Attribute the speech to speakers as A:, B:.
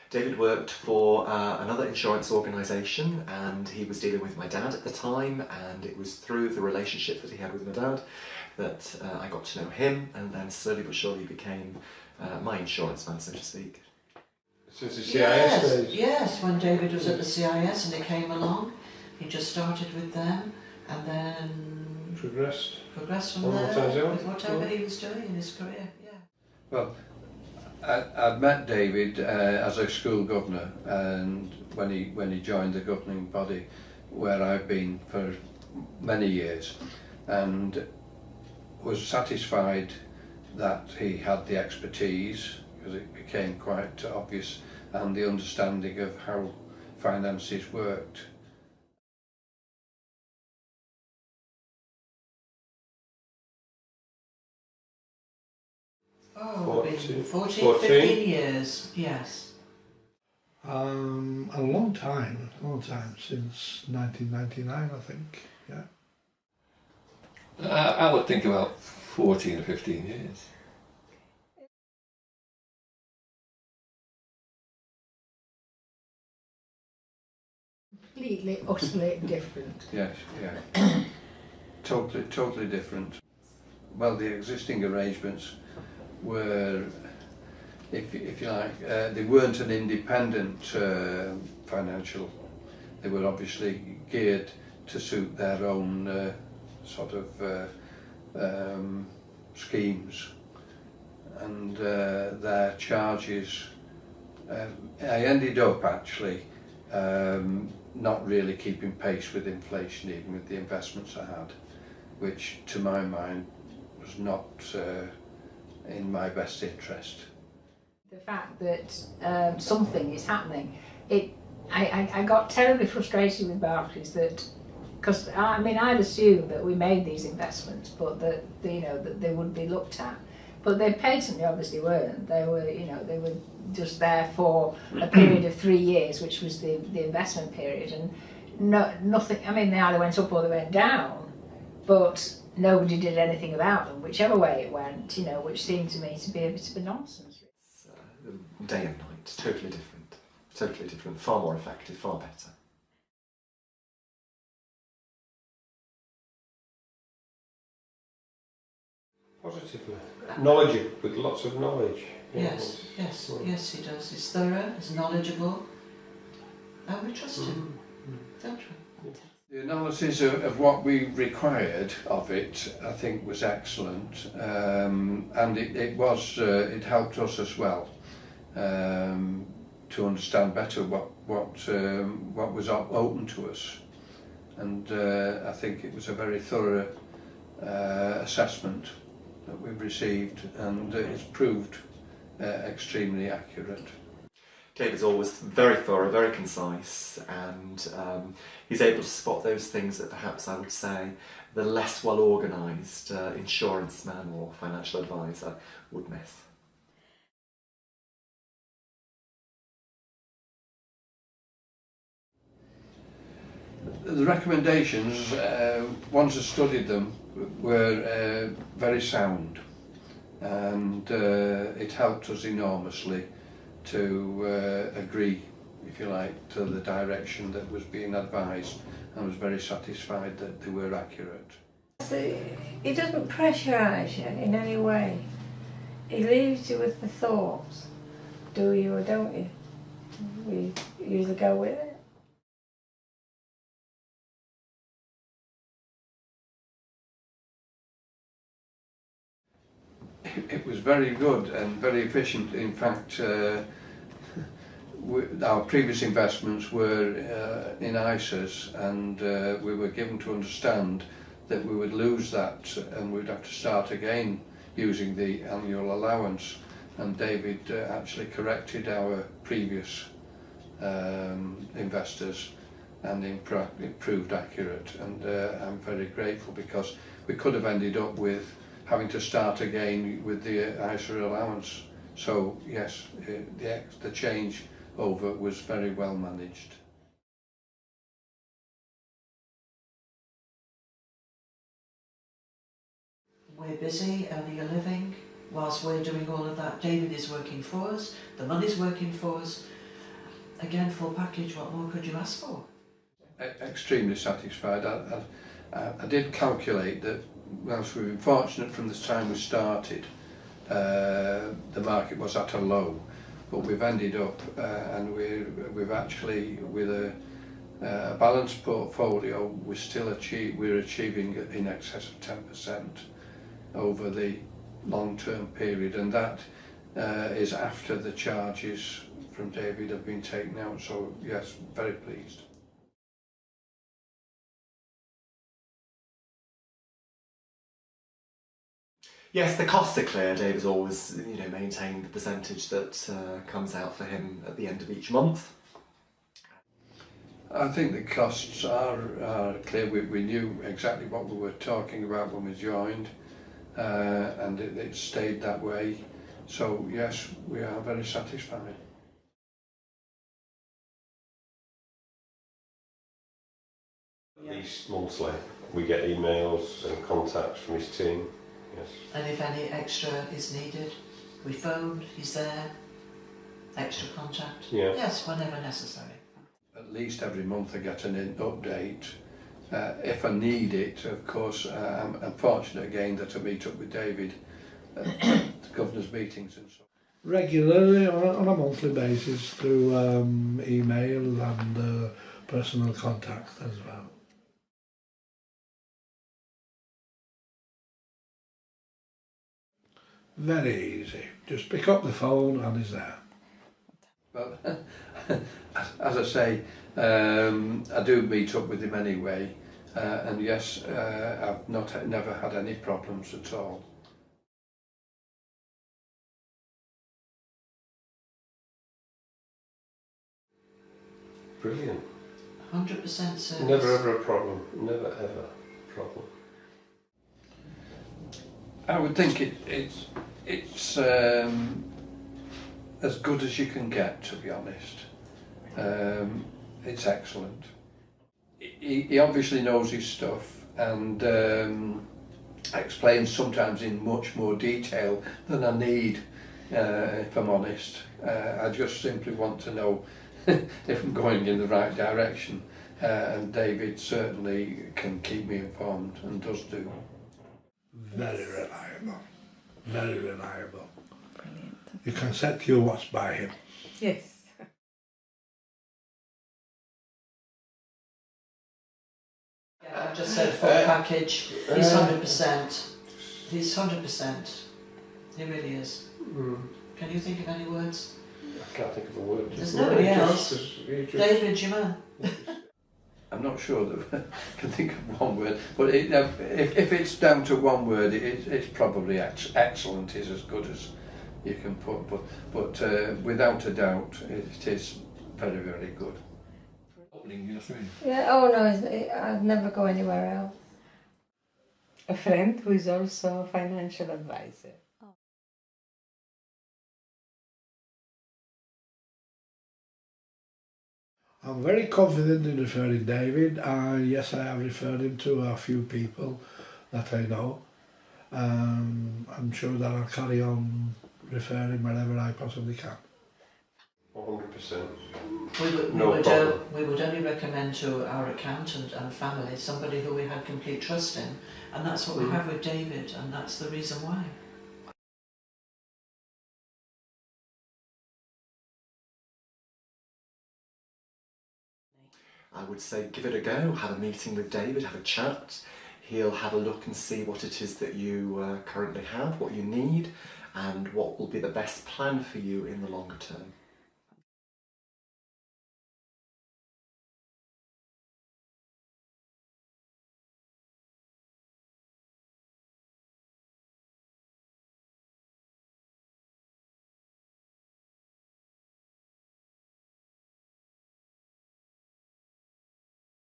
A: David worked for another insurance organisation, and he was dealing with my dad at the time, and it was through the relationship that he had with my dad that I got to know him, and then slowly but surely became my insurance man, so to speak.
B: Since the CIS days?
C: Yes, when David was at the CIS and he came along, he just started with them and then
B: Progressed
C: from there with whatever he was doing in his career. Yeah.
D: Well, I'd met David as a school governor, and when he joined the governing body, where I've been for many years, and was satisfied that he had the expertise, because it became quite obvious, and the understanding of how finances worked.
C: Oh, 14, 15 years, yes.
E: A long time, since 1999, I think, yeah.
F: I would think about 14 or 15 years.
G: Completely, utterly different.
D: Yes, yeah. Totally different. Well, the existing arrangements were, if you like, they weren't an independent financial. They were obviously geared to suit their own sort of schemes, and their charges. I ended up actually not really keeping pace with inflation, even with the investments I had, which to my mind was not in my best interest.
G: The fact that something is happening, I got terribly frustrated with Barclays that, because I mean I'd assumed that we made these investments, but that that they would be looked at, but they patently obviously weren't. They were they were just there for a period of 3 years, which was the investment period, and nothing. I mean they either went up or they went down, but nobody did anything about them, whichever way it went, which seemed to me to be a bit of a nonsense.
A: It's day and night, totally different, far more effective, far better.
B: Positively. Knowledgeable, with lots of knowledge.
C: Yes, he does. He's thorough, he's knowledgeable, and we trust him, don't we?
D: The analysis of what we required of it, I think, was excellent, and it helped us as well to understand better what was open to us, and I think it was a very thorough assessment that we've received, and it's proved extremely accurate.
A: David's always very thorough, very concise, and he's able to spot those things that perhaps I would say the less well organised insurance man or financial advisor would miss.
D: The recommendations, once I studied them, were very sound, and it helped us enormously to agree, if you like, to the direction that was being advised, and was very satisfied that they were accurate.
G: He doesn't pressurise you in any way. He leaves you with the thoughts. Do you or don't you? We usually go with it.
D: It was very good and very efficient. In fact, our previous investments were in ISAs, and we were given to understand that we would lose that and we'd have to start again using the annual allowance. And David actually corrected our previous investors, and it proved accurate, and I'm very grateful, because we could have ended up with having to start again with the ISA allowance. So yes, the change over was very well managed.
C: We're busy earning a living whilst we're doing all of that. David is working for us, the money's working for us, Again, full package, what more could you ask for?
D: Extremely satisfied. I did calculate that whilst we've been fortunate from the time we started, the market was at a low, but we've ended up and we've actually, with a balanced portfolio, we're achieving in excess of 10% over the long-term period, and that is after the charges from David have been taken out. So yes, very pleased.
A: Yes, the costs are clear. David's always, maintained the percentage that comes out for him at the end of each month.
D: I think the costs are clear. We knew exactly what we were talking about when we joined, and it stayed that way. So yes, we are very satisfied.
B: At least monthly, we get emails and contacts from his team. Yes.
C: And if any extra is needed, we phone, he's there, extra contact.
B: Yeah.
C: Yes, whenever necessary.
D: At least every month I get an update. If I need it, of course, I'm fortunate again that I meet up with David at the governor's meetings and so on.
E: Regularly, on a monthly basis, through email and personal contact as well. Very easy. Just pick up the phone and he's there.
D: Well, as I say, I do meet up with him anyway, and yes, I've never had any problems at all.
B: Brilliant.
C: 100% service.
B: Never ever a problem. Never ever a problem.
D: I would think it's as good as you can get, to be honest. It's excellent. He obviously knows his stuff and explains sometimes in much more detail than I need, if I'm honest. I just simply want to know if I'm going in the right direction, and David certainly can keep me informed and does do.
E: Very reliable. Very reliable.
H: Brilliant.
E: You can set your watch by him.
H: Yes.
C: Yeah, I've just said full package. He's 100%. He's 100%. He really is. Can you think of any words?
B: I can't think of a word.
C: There's nobody else. David, your man.
D: I'm not sure that I can think of one word, but if it's down to one word, it's probably excellent is as good as you can put, but without a doubt, it is very, very good.
G: Yeah, oh no, I'd never go anywhere else.
H: A friend who is also a financial advisor.
E: I'm very confident in referring David. Yes, I have referred him to a few people that I know. I'm sure that I'll carry on referring wherever I possibly can.
B: 100%.
C: We would only recommend to our accountant and family somebody who we had complete trust in, and that's what we have with David, and that's the reason why.
A: I would say give it a go, have a meeting with David, have a chat. He'll have a look and see what it is that you currently have, what you need, and what will be the best plan for you in the longer term.